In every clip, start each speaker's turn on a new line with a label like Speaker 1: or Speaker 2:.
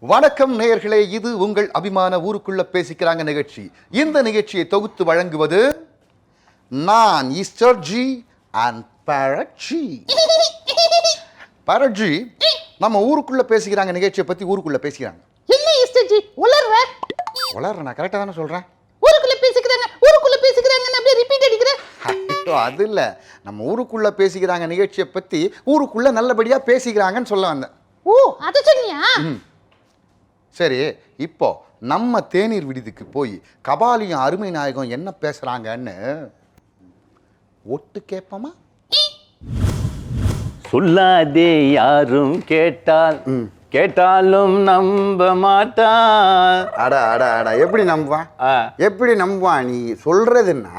Speaker 1: வணக்கம் நேயர்களே, இது உங்கள் அபிமான ஊருக்குள்ள பேசிக்கிறாங்க நிகழ்ச்சி. இந்த நிகழ்ச்சியை தொகுத்து வழங்குவது நான் ஈஸ்டர் ஜி அண்ட் பாரட்ஜி. பாரட்ஜி, நம்ம ஊருக்குள்ள பேசிக்கிறாங்க நிகழ்ச்சியை பத்தி ஊருக்குள்ள பேசிக்கிறாங்க.
Speaker 2: என்ன ஈஸ்டர் ஜி
Speaker 1: வளர்ற நான் கரெக்டா தானே சொல்றேன்.
Speaker 2: ஊருக்குள்ள பேசிக்கிறாங்க அப்படியே ரிப்பீட் அடிக்கிறேன்.
Speaker 1: அது இல்ல, நம்ம ஊருக்குள்ள பேசிக்கிறாங்க நிகழ்ச்சியை பத்தி ஊருக்குள்ள நல்லபடியா பேசிக்கிறாங்கன்னு சொல்ல வந்தேன்.
Speaker 2: ஓ, அத சொன்னியா?
Speaker 1: சரி, இப்போ நம்ம தேநீர் விடுதிக்கு போய் கபாலியும் அருமை நாயகம் என்ன பேசுறாங்கன்னு ஒட்டு கேட்போமா?
Speaker 3: சொல்லாதே யாரும் கேட்டாலும் நம்ப மாட்டான்.
Speaker 1: அட எப்படி நம்புவான்? நீ சொல்றதுன்னா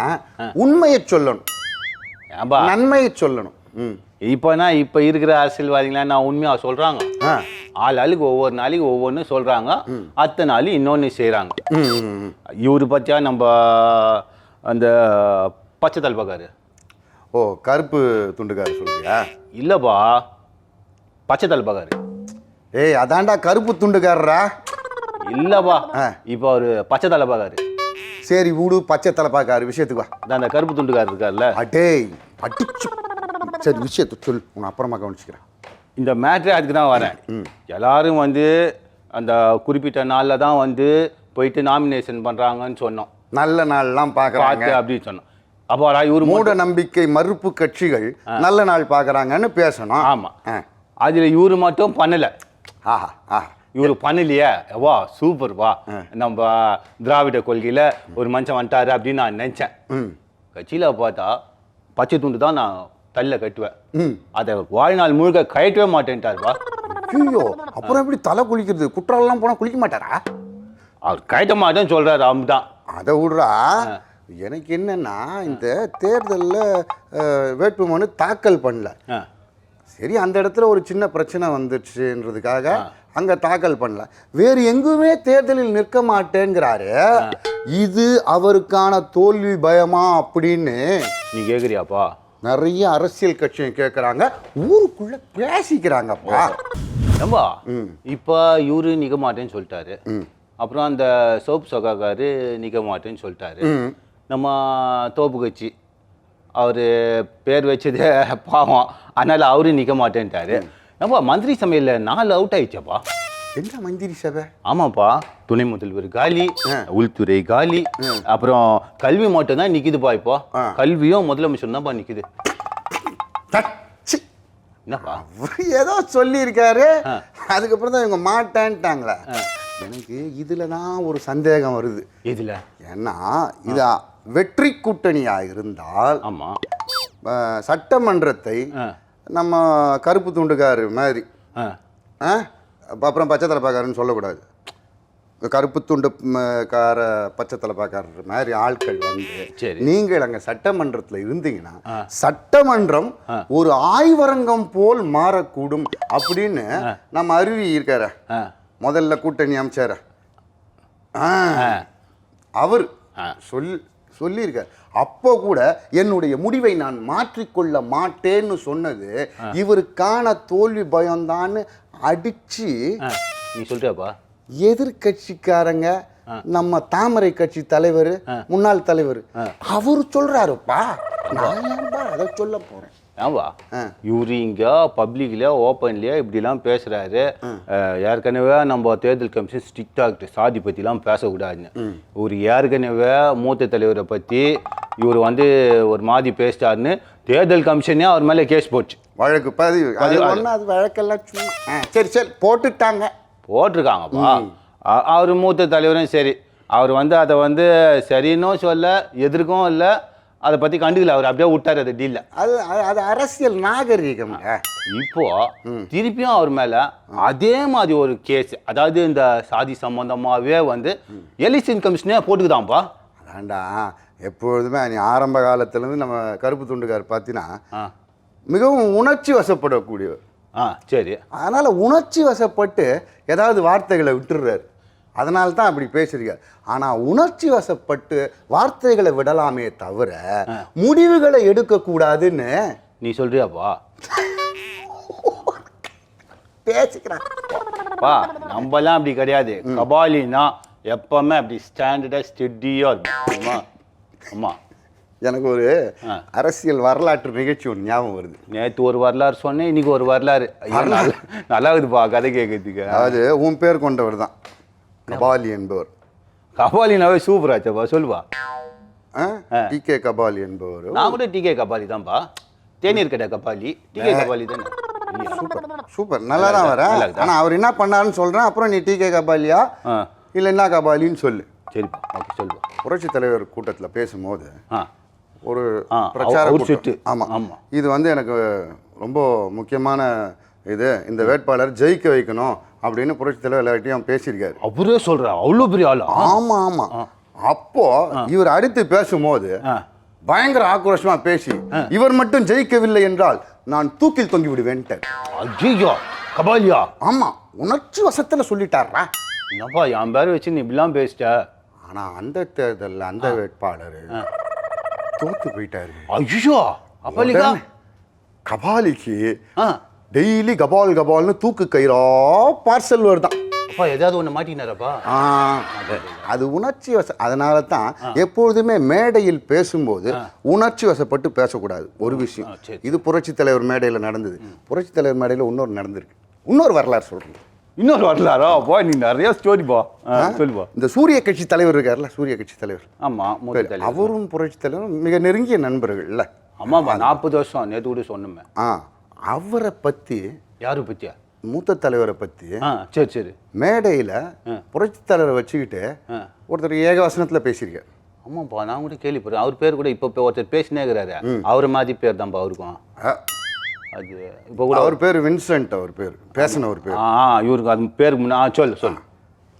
Speaker 1: உண்மையை சொல்லணும், நன்மையை சொல்லணும்.
Speaker 3: இப்போ இருக்கிற அரசியல்வாதிகளா நான் உண்மையா சொல்றாங்க. ஆளுக்கு ஒவ்வொரு நாளைக்கு ஒவ்வொன்று சொல்றாங்க, அத்தனை நாள் இன்னொன்று செய்யறாங்க. இவரு பத்தியா நம்ம அந்த பச்சை தல்பக்காரு.
Speaker 1: ஓ, கருப்பு துண்டுக்காரு சொல்றியா?
Speaker 3: இல்லப்பா, பச்சை தல்பக்காரு.
Speaker 1: ஏய், அதான்டா கருப்பு துண்டுக்காரரா?
Speaker 3: இல்லப்பா, இப்போ அவரு பச்சை தலைப்பாக்காரு.
Speaker 1: சரி விடு, பச்சை தலைப்பாக்காரு விஷயத்துக்கு வா.
Speaker 3: அந்த கருப்பு துண்டுக்காரு இருக்கார்ல,
Speaker 1: அடேய் அடிச்சு. சரி, விஷயத்தை சொல், உன்னை அப்புறமா கவனிச்சுக்கிறேன்.
Speaker 3: இந்த மேட்ரே அதுக்கு தான் வரேன். எல்லாரும் வந்து அந்த குறிப்பிட்ட நாளில் தான் வந்து போயிட்டு நாமினேஷன் பண்ணுறாங்கன்னு சொன்னோம்.
Speaker 1: நல்ல நாள்லாம் பார்க்குறாங்க
Speaker 3: அப்படின்னு சொன்னோம். அப்போ இவரு
Speaker 1: மூட நம்பிக்கை மறுப்பு கட்சிகள் நல்ல நாள் பார்க்குறாங்கன்னு பேசணும்.
Speaker 3: ஆமாம், அதில் இவரு மட்டும் பண்ணலை. இவரு பண்ணலையே, வா சூப்பர் வா, நம்ம திராவிட கொள்கையில் ஒரு மனுஷன் வந்துட்டாரு அப்படின்னு நான் நினச்சேன். கட்சியில் பார்த்தா பச்சை துண்டு தான் நான் தள்ள கட்டுவேன், அதை வாழ்நாள் முழுக்க கயட்டவே மாட்டேன்ட்டாருப்பா.
Speaker 1: ஐயோ, அப்புறம் எப்படி தலை குளிக்கிறது? குற்றாலெல்லாம் போனால் குளிக்க மாட்டாரா?
Speaker 3: அவர் கயட்ட மாட்டேன்னு சொல்கிறாரு. தான்
Speaker 1: அதை விடுறா. எனக்கு என்னன்னா, இந்த தேர்தலில் வேட்புமனு தாக்கல் பண்ணல. சரி, அந்த இடத்துல ஒரு சின்ன பிரச்சனை வந்துச்சுன்றதுக்காக அங்கே தாக்கல் பண்ணல. வேறு எங்குமே தேர்தலில் நிற்க மாட்டேங்கிறாரு. இது அவருக்கான தோல்வி பயமா அப்படின்னு
Speaker 3: நீ கேட்குறியாப்பா?
Speaker 1: நிறைய அரசியல் கட்சியும் கேட்குறாங்க, ஊருக்குள்ள பேசிக்கிறாங்கப்பா.
Speaker 3: ஏம்பா, இப்போ இவரு நிற்க மாட்டேன்னு சொல்லிட்டாரு. அப்புறம் அந்த சோப்பு சொக்காக்காரு நிற்க மாட்டேன்னு சொல்லிட்டாரு. நம்ம தோப்பு கட்சி அவர் பேர் வச்சது பாவம், அதனால் அவரு நிற்க மாட்டேன்ட்டாரு. ஏம்பா, மந்திரி சபையில் 4 அவுட் ஆயிடுச்சாப்பா.
Speaker 1: என்ன மந்திரி சபை?
Speaker 3: ஆமாப்பா, துணை முதல்வர் காலி, உள்துறை காலி, அப்புறம் கல்வி மட்டும் தான் நிக்குதுப்பா. இப்போ கல்வியும் முதலமைச்சர் தான்ப்பா நிக்குது. என்னப்பா
Speaker 1: ஏதோ சொல்லி இருக்காரு, அதுக்கப்புறம் தான் இவங்க மாட்டேன்ட்டாங்களே. எனக்கு இதுல தான் ஒரு சந்தேகம் வருது.
Speaker 3: இதுல
Speaker 1: ஏன்னா, இது வெற்றி கூட்டணியா இருந்தால்,
Speaker 3: ஆமா,
Speaker 1: சட்டமன்றத்தை நம்ம கருப்பு துண்டுக்காரு மாதிரி, அப்புறம் பச்சை தலைப்பாக்காரன்னு சொல்லக்கூடாது, கருப்பு துண்டு பச்சை தலைப்பாக்காரர் மாதிரி ஆட்கள் வந்து நீங்கள் அங்கே சட்டமன்றத்தில் இருந்தீங்கன்னா சட்டமன்றம் ஒரு ஆய்வரங்கம் போல் மாறக்கூடும் அப்படின்னு நம்ம அருவி இருக்கார முதல்ல கூட்டணி அமைச்சார அவர் சொல்லியிருக்கார். அப்போ கூட என்னுடைய முடிவை நான் மாற்றிக்கொள்ள மாட்டேன்னு சொன்னது இவருக்கான தோல்வி பயம்தான்னு அடிச்சு
Speaker 3: நீ சொல்றியாப்பா.
Speaker 1: எதிர்கட்சிக்காரங்க, நம்ம தாமரை கட்சி தலைவர், முன்னாள் தலைவர், அவரு சொல்றாருப்பா. அதை சொல்ல போறேன்.
Speaker 3: ஆமா, இவரு இங்க பப்ளிக்ல ஓப்பன்லயே இப்படிலாம் பேசுறாரு. ஏற்கனவே நம்ம தேர்தல் கமிஷன் ஸ்ட்ரிக்டா சாதி பத்திலாம் பேசக்கூடாதுன்னு. இவர் ஏற்கனவே மூத்த தலைவரை பத்தி இவர் வந்து ஒரு மாதிரி பேசிட்டாருன்னு தேர்தல் கமிஷனே அவர் மேல கேஸ் போச்சு,
Speaker 1: வழக்கு பதிவு. அது வழக்கெல்லாம் சும்மா சரி
Speaker 3: போட்டிருக்காங்கப்பா. அவர் மூத்த தலைவரும் சரி, அவர் வந்து அதை வந்து சரின்னும் சொல்ல, எதிர்க்கும் இல்லை, அதை பற்றி கண்டுக்கல. அவர் அப்படியே விட்டார் அது டீல்ல.
Speaker 1: அது அரசியல் நாகரீகம்.
Speaker 3: இப்போ திருப்பியும் அவர் மேலே அதே மாதிரி ஒரு கேஸ், அதாவது இந்த சாதி சம்பந்தமாகவே வந்து எலெக்ஷன் கமிஷனே போட்டுக்குதான்ப்பா.
Speaker 1: அதான்டா, எப்பொழுதுமே நீ ஆரம்ப காலத்துலேருந்து நம்ம கருப்பு துண்டுக்கார் பார்த்தீங்கன்னா மிகவும் உணர்ச்சி வசப்படக்கூடியவர்.
Speaker 3: சரி,
Speaker 1: அதனால் உணர்ச்சி வசப்பட்டு ஏதாவது வார்த்தைகளை விட்டுடுறாரு. அதனால தான் அப்படி பேசுறீங்க. ஆனால் உணர்ச்சி வசப்பட்டு வார்த்தைகளை விடலாமே தவிர முடிவுகளை எடுக்கக்கூடாதுன்னு
Speaker 3: நீ சொல்றியாப்பா?
Speaker 1: பேசிக்கிறான்.
Speaker 3: அப்பா நம்மலாம் அப்படி கிடையாது. கபாலினா எப்பவுமே அப்படி ஸ்டாண்டர்டாக ஸ்டெடியாக இருக்கும். ஆமா
Speaker 1: எனக்கு ஒரு அரசியல் வரலாற்று நிகழ்ச்சி ஒன்று ஞாபகம் வருது.
Speaker 3: நேற்று ஒரு வரலாறு சொன்னேன், இன்னைக்கு ஒரு வரலாறு. நல்லா இருக்குதுப்பா கதை கேட்கறதுக்கு.
Speaker 1: அதாவது உன் பேர் கொண்டவர் தான் கபாலி என்பவர்.
Speaker 3: கபாலினாவே சூப்பராச்சப்பா, சொல்லுவா.
Speaker 1: டிகே கபாலி என்பவர்.
Speaker 3: நான் கூட டிகே கபாலி தான்ப்பா. தேநீர் கடை கபாலி, டிகே கபாலி தானே.
Speaker 1: சூப்பர், நல்லா தான் வர. ஆனால் அவர் என்ன பண்ணாருன்னு சொல்கிறேன், அப்புறம் நீ டிகே கபாலியா இல்லை என்ன கபாலின்னு சொல்லு.
Speaker 3: சரிப்பா, ஓகே சொல்லுவா.
Speaker 1: புரட்சி தலைவர் கூட்டத்தில் பேசும்போது ஒரு
Speaker 3: பிரச்சார
Speaker 1: கூட்டம். ஆமாம், இது வந்து எனக்கு ரொம்ப முக்கியமான இது. இந்த வேட்பாளர் ஜெயிக்க வைக்கணும் அப்படின்னு புரட்சி தலைவர் எல்லார்ட்டையும் பேசியிருக்காரு.
Speaker 3: அவரே சொல்ற அவ்வளோ பெரிய ஆளு.
Speaker 1: ஆமாம். அப்போ இவர் அடுத்து பேசும்போது பயங்கர ஆக்ரோஷமா பேசி, இவர் மட்டும் ஜெயிக்கவில்லை என்றால் நான் தூக்கில் தொங்கி விடுவேன்ட்டார்.
Speaker 3: ஐயோ கபாலியா?
Speaker 1: ஆமா, உணர்ச்சி வசத்துல சொல்லிட்டாரா.
Speaker 3: என்னப்பா என் பேர் வச்சு நீ இப்படிலாம் பேசிட்ட?
Speaker 1: ஆனா அந்த தேர்தலில் அந்த வேட்பாளர் தோத்து போயிட்டாரு.
Speaker 3: ஐயோ கபாலிகா? கபாலிக்கு
Speaker 1: டெய்லி கபால் கபால்னு தூக்கு கயிறா பார்சல் வருதான்.
Speaker 3: அப்பா ஏதாவது ஒன்று மாட்டினாரப்பா?
Speaker 1: அது உணர்ச்சி வச. அதனால தான் எப்பொழுதுமே மேடையில் பேசும்போது உணர்ச்சி வசப்பட்டு பேசக்கூடாது. ஒரு விஷயம் இது புரட்சி தலைவர் மேடையில் நடந்தது. புரட்சி தலைவர் மேடையில் இன்னொரு நடந்திருக்கு. இன்னொரு வரலாறு சொல்றேன்.
Speaker 3: இன்னொரு வரலாறா? அப்பா நீ நிறைய ஸ்டோரிப்பா சொல்லுவா.
Speaker 1: இந்த சூரிய கட்சி தலைவர் இருக்காருல்ல, சூரிய கட்சி தலைவர்.
Speaker 3: ஆமா,
Speaker 1: அவரும் புரட்சி தலைவரும் மிக நெருங்கிய நண்பர்கள் இல்ல.
Speaker 3: ஆமாப்பா, 40 வருஷம் நேற்று கூட சொன்னோமே.
Speaker 1: அவரை பத்தி.
Speaker 3: யாரு பத்தியா?
Speaker 1: மூத்த தலைவரை பத்தி.
Speaker 3: சரி சரி.
Speaker 1: மேடையில் புரட்சி தலைவரை வச்சுக்கிட்டு ஒருத்தர் ஏகவசனத்தில் பேசியிருக்காரு.
Speaker 3: ஆமாப்பா, நான் கூட கேள்விப்படுறேன். அவர் பேர் கூட இப்போ ஒருத்தர் பேசினே இருக்கிறாரு. அவர் மாதிரி பேர் தான்ப்பா அவருக்கும். அது இப்போ கூட
Speaker 1: அவர் பேர் வின்சென்ட். அவர் பேர் பேசினவர் பேர்.
Speaker 3: இவருக்கு அது பேர் சொல்லு.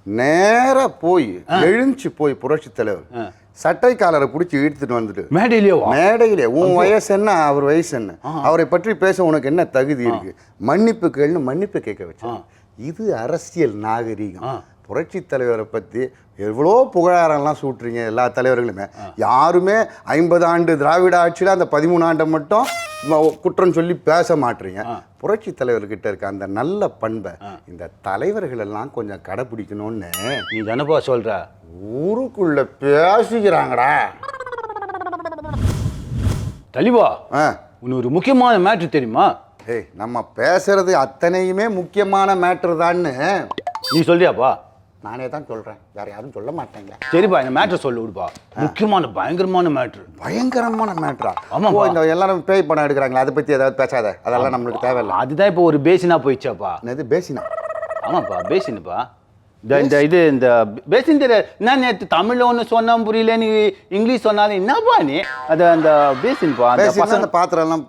Speaker 1: நேராக போய் எழுந்துச்சு போய் புரட்சி தலைவர் சட்டை காலரை பிடிச்சி இழுத்துட்டு வந்துட்டு மேடையிலே உன் வயசு என்ன, அவர் வயசு என்ன, அவரை பற்றி பேச உனக்கு என்ன தகுதி இருக்கு, மன்னிப்பு கேள்னு மன்னிப்பு கேட்க வச்சாங்க. இது அரசியல் நாகரீகம். புரட்சி தலைவரை பற்றி எவ்வளோ புகழாரெல்லாம் சூட்டுறீங்க எல்லா தலைவர்களுமே. யாருமே 50 ஆண்டு திராவிட ஆட்சியில் அந்த 13 ஆண்டை மட்டும் குற்றம் சொல்லி பேச மாட்டீங்க. புரட்சி தலைவர்கிட்ட இருக்க அந்த நல்ல பண்பை இந்த தலைவர்கள் எல்லாம் கொஞ்சம் கடைபிடிக்கணும்னு
Speaker 3: நீ தானப்பா சொல்ற.
Speaker 1: ஊருக்குள்ள பேசிக்கிறாங்கடா.
Speaker 3: தலிவா, உனக்கு ஒரு முக்கியமான மேட்ரு தெரியுமா?
Speaker 1: ஏய், நம்ம பேசுறது அத்தனையுமே முக்கியமான மேட்ரு தான்னு
Speaker 3: நீ சொல்றியாப்பா?
Speaker 1: நானே தான் சொல்றேன், வேற யாரும் சொல்ல மாட்டேங்க.
Speaker 3: சரிப்பா, இந்த மேட்ரு சொல்லு விடுப்பா. முக்கியமான பயங்கரமான மேட்ரு.
Speaker 1: பயங்கரமான மேட்ரா?
Speaker 3: ஆமா,
Speaker 1: இந்த எல்லாரும் பேய் படம் எடுக்கிறாங்களா, அதை பத்தி ஏதாவது பேசாத. அதெல்லாம் நம்மளுக்கு தேவையில்லை.
Speaker 3: அதுதான் இப்போ ஒரு பேசினா போயிடுச்சாப்பா.
Speaker 1: என்னது பேசினா?
Speaker 3: ஆமாப்பா, பேசினுப்பா. இந்த பேசின் தெரியாது. என்ன நேற்று தமிழ்ல ஒன்று சொன்னா புரியல, நீ இங்கிலீஷ் சொன்னாலும் என்னப்பா நீ? அது அந்த பேசின்பா,
Speaker 1: அந்த பாத்திரம் எல்லாம்.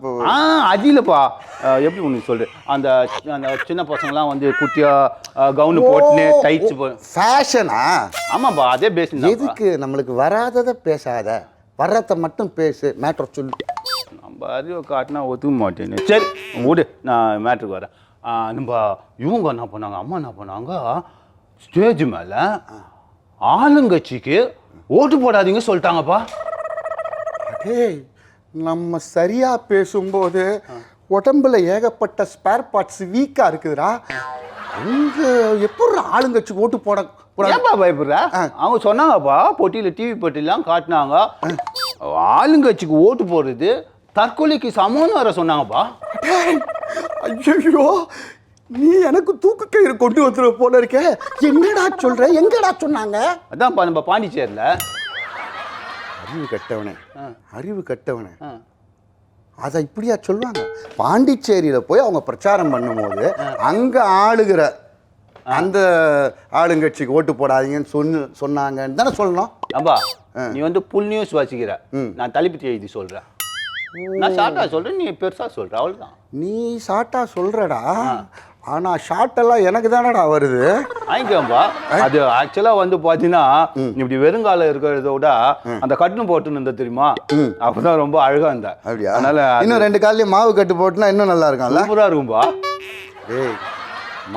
Speaker 3: அது இல்லப்பா, எப்படி ஒன்று சொல்றேன், அந்த சின்ன பசங்கலாம் வந்து குட்டியா கவுனு போட்டுன்னு டைட்ஸ்
Speaker 1: ஃபேஷனா?
Speaker 3: ஆமாப்பா, அதே பேசின்.
Speaker 1: எதுக்கு நம்மளுக்கு வராததை பேசாத, வர்றத மட்டும் பேசு. மேட்ரு சொல்லு.
Speaker 3: நம்ம அறிவை காட்டினா ஒத்துக்க மாட்டேன்னு. சரி விடு, நான் மேட்ருக்கு வரேன். நம்ம இவங்க என்ன பண்ணாங்க, அம்மா என்ன பண்ணாங்க, ஸ்டேஜ் மேலே ஆளுங்கட்சிக்கு ஓட்டு போடாதீங்க சொல்லிட்டாங்கப்பா.
Speaker 1: நம்ம சரியா பேசும்போது உடம்புல ஏகப்பட்ட ஸ்பேர் பார்ட்ஸ் வீக்கா இருக்குதுடா. அங்க எப்படி ஆளுங்கட்சிக்கு ஓட்டு போட?
Speaker 3: ஏன்பா பயப்படுற? அவங்க சொன்னாங்கப்பா, போட்டியில் டிவி போட்டிலாம் காட்டினாங்க, ஆளுங்கட்சிக்கு ஓட்டு போடுறது தற்கொலைக்கு சமம்னு வர சொன்னாங்கப்பா.
Speaker 1: ஐயோ, நீ எனக்கு தூக்கு கயிறு கொண்டு வந்துற போல இருக்க. என்னடா சொல்ற? எங்கடா சொன்னாங்க?
Speaker 3: அதான்ப்பா நம்ம பாண்டிச்சேரியில்.
Speaker 1: அறிவு கட்டவனே அதை இப்படியா சொல்லுவாங்க? பாண்டிச்சேரியில போய் அவங்க பிரச்சாரம் பண்ணும்போது அங்க ஆளுகிற அந்த ஆளுங்கட்சிக்கு ஓட்டு போடாதீங்கன்னு சொன்னாங்கன்னு தானே சொல்லணும்.
Speaker 3: அப்பா, நீ வந்து புல் நியூஸ் வாசிக்கிற, நான் தலைப்பு எழுதி சொல்றேன். நான் ஷார்ட்டா சொல்றேன், நீ பெருசா சொல்ற, அவ்வளவுதான்.
Speaker 1: நீ ஷார்ட்டா சொல்றடா, ஆனா ஷார்ட் எல்லாம் எனக்கு தானடா வருது.
Speaker 3: வாங்கிக்கோப்பா. அது ஆக்சுவலா வந்து பாத்தீங்கன்னா, இப்படி வெறுங்கால இருக்கிறத விட அந்த கட்டுன்னு போட்டுன்னு இருந்தா தெரியுமா, அப்பதான் ரொம்ப அழகா இருந்தா.
Speaker 1: அப்படியா? அதனால இன்னும் 2 காலையும் மாவு கட்டு போட்டுனா இன்னும் நல்லா இருக்கும்ல.
Speaker 3: சூப்பரா இருக்கும்பா.
Speaker 1: ஏய்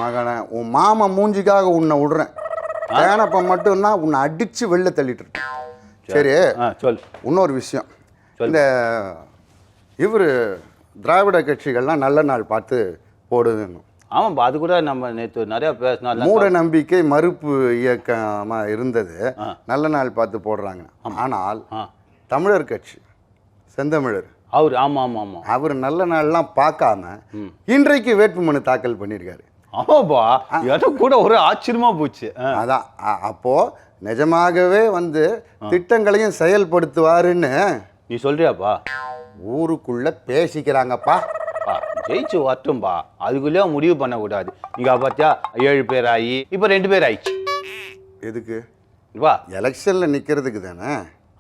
Speaker 1: மகனே, உன் மாமா மூஞ்சிக்காக உன்னை விடுறேன். ஏனப்ப மட்டும்னா உன்னை அடிச்சு வெளில தள்ளிட்டு இருக்கேன். சரி
Speaker 3: சொல்.
Speaker 1: இன்னொரு விஷயம், இந்த இவர் திராவிட கட்சிகள்லாம் நல்ல நாள் பார்த்து போடுதுன்னு
Speaker 3: ஆமாப்பா, அது கூட நம்ம நேற்று நிறையா பேசினோம்.
Speaker 1: மூட நம்பிக்கை மறுப்பு இயக்கமாக இருந்தது. நல்ல நாள் பார்த்து போடுறாங்க. ஆனால் தமிழர் கட்சி செந்தமிழர்
Speaker 3: அவர்
Speaker 1: அவர் நல்ல நாள்லாம் பார்க்காம இன்றைக்கு வேட்புமனு தாக்கல் பண்ணியிருக்காரு.
Speaker 3: ஆமாப்பா, எனக்கு கூட ஒரு ஆச்சரியமா போச்சு.
Speaker 1: அதான் அப்போ நிஜமாகவே வந்து திட்டங்களையும் செயல்படுத்துவாருன்னு
Speaker 3: நீ சொல்றியாப்பா?
Speaker 1: ஊருக்குள்ள பேசிக்கிறாங்கப்பா.
Speaker 3: ஜெயிச்சு வரட்டும்பா, அதுக்குள்ளேயே முடிவு பண்ணக்கூடாது. இங்க பார்த்தியா 7 பேர் ஆகி இப்போ 2 பேர் ஆயிடுச்சு.
Speaker 1: எதுக்கு?
Speaker 3: வா,
Speaker 1: எலெக்ஷன்ல நிக்கிறதுக்கு தானே.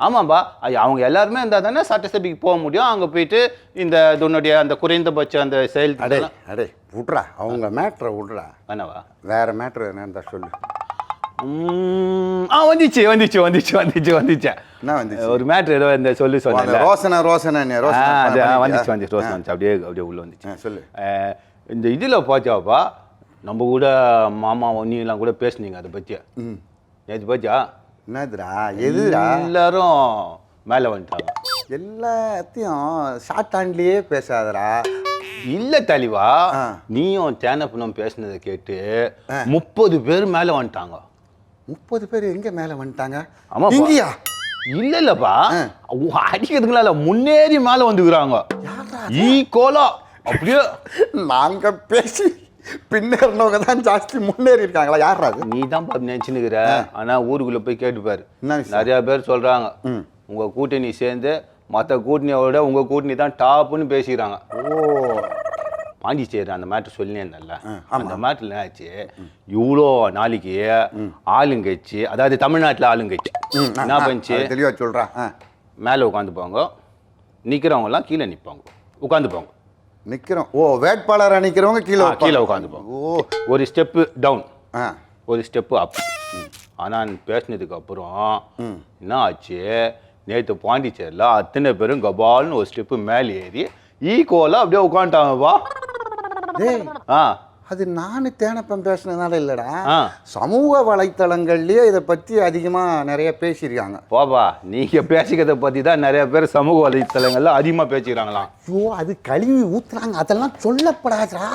Speaker 3: ஆமாம்பா, அவங்க எல்லாருமே இருந்தால் தானே சட்டசபைக்கு போக முடியும். அங்கே போயிட்டு இந்த உன்னுடைய அந்த குறைந்தபட்ச அந்த செயல்
Speaker 1: அடே விட்றா, அவங்க மேட்ரை விட்றா.
Speaker 3: என்னவா
Speaker 1: வேற மேட்ரு என்னன்னு சொல்லு.
Speaker 3: வந்துச்சு வந்துச்சு வந்துச்சு வந்துச்சு வந்துச்சு
Speaker 1: என்ன வந்துச்சு?
Speaker 3: ஒரு மேட்ரு ஏதோ இந்த சொல்லி சொன்னேன்.
Speaker 1: ரோசனை
Speaker 3: வந்துச்சு வந்துச்சு ரோசனை வந்துச்சு, அப்படியே உள்ள வந்துச்சு.
Speaker 1: சொல்லு.
Speaker 3: இந்த இதில் பார்த்தாப்பா, நம்ம கூட மாமா ஒன்னிலாம் கூட பேசுனீங்க அதை பற்றி. நேற்று பார்த்தியா?
Speaker 1: என்னதுடா? எதுடா?
Speaker 3: எல்லாரும் மேலே வந்துட்டாங்க.
Speaker 1: எல்லாத்தையும் ஷார்ட் ஹேண்ட்லயே பேசாதடா.
Speaker 3: இல்ல தலைவா, நீயும் தேனப்பனும் பேசுனதை கேட்டு 30 பேர் மேலே வந்துட்டாங்க.
Speaker 1: 30 பேர் எங்க மேலே வந்துட்டாங்க?
Speaker 3: ஆமா,
Speaker 1: இங்கயா?
Speaker 3: இல்லப்பா, அடிக்கிறதுங்களா முன்னேறி மேலே வந்துக்கிறாங்க. ஈக்குவலா அப்படியே
Speaker 1: நாங்க பேசி பின்னேறினவங்க தான் ஜாஸ்தி முன்னேறி இருக்காங்களா? யாரா அது?
Speaker 3: நீ தான் நினைச்சுன்னுக்கிற. ஆனா ஊருக்குள்ள போய் கேட்டுப்பாரு, நிறைய பேர் சொல்றாங்க உங்க கூட்டணி சேர்ந்து மற்ற கூட்டணியோட உங்க கூட்டணி தான் டாப்னு பேசிக்கிறாங்க.
Speaker 1: ஓ,
Speaker 3: பாண்டிச்சேரி அந்த மேட்ரு சொல்லியிருந்தேன்ல, அந்த மேட்ரில் என்ன ஆச்சு, இவ்வளோ நாளைக்கு ஆளுங்கட்சி, அதாவது தமிழ்நாட்டில் ஆளுங்கட்சி என்ன பண்ணிச்சு,
Speaker 1: தெளிவா சொல்றேன்.
Speaker 3: மேலே உட்காந்துப்பாங்க, நிற்கிறவங்கலாம் கீழே நிற்பாங்க, உட்காந்துப்பாங்க.
Speaker 1: நிற்கிறோம். ஓ, வேட்பாளராக நிற்கிறவங்க கீழே
Speaker 3: உட்காந்துப்பாங்க. ஓ, ஒரு ஸ்டெப்பு டவுன், ஒரு ஸ்டெப்பு அப். ஆனால் பேசினதுக்கு அப்புறம் என்ன ஆச்சு, நேற்று பாண்டிச்சேரியில் அத்தனை பேரும் கபால்னு ஒரு ஸ்டெப்பு மேலே ஏறி ஈக்குவலாக அப்படியே உட்காந்துட்டாங்கப்பா.
Speaker 1: அது நானு தேனப்பன் பேசினதுனால இல்லடா, சமூக வலைத்தளங்கள்லயே இதை பத்தி அதிகமா நிறைய பேசியிருக்காங்க.
Speaker 3: போபா, நீங்க பேசிக்கிறத பத்தி தான் நிறைய பேர் சமூக வலைத்தளங்கள்ல அதிகமா பேசிக்கிறாங்களாம்.
Speaker 1: ஐயோ, அது கழுவி ஊத்துறாங்க, அதெல்லாம் சொல்லப்படாதா.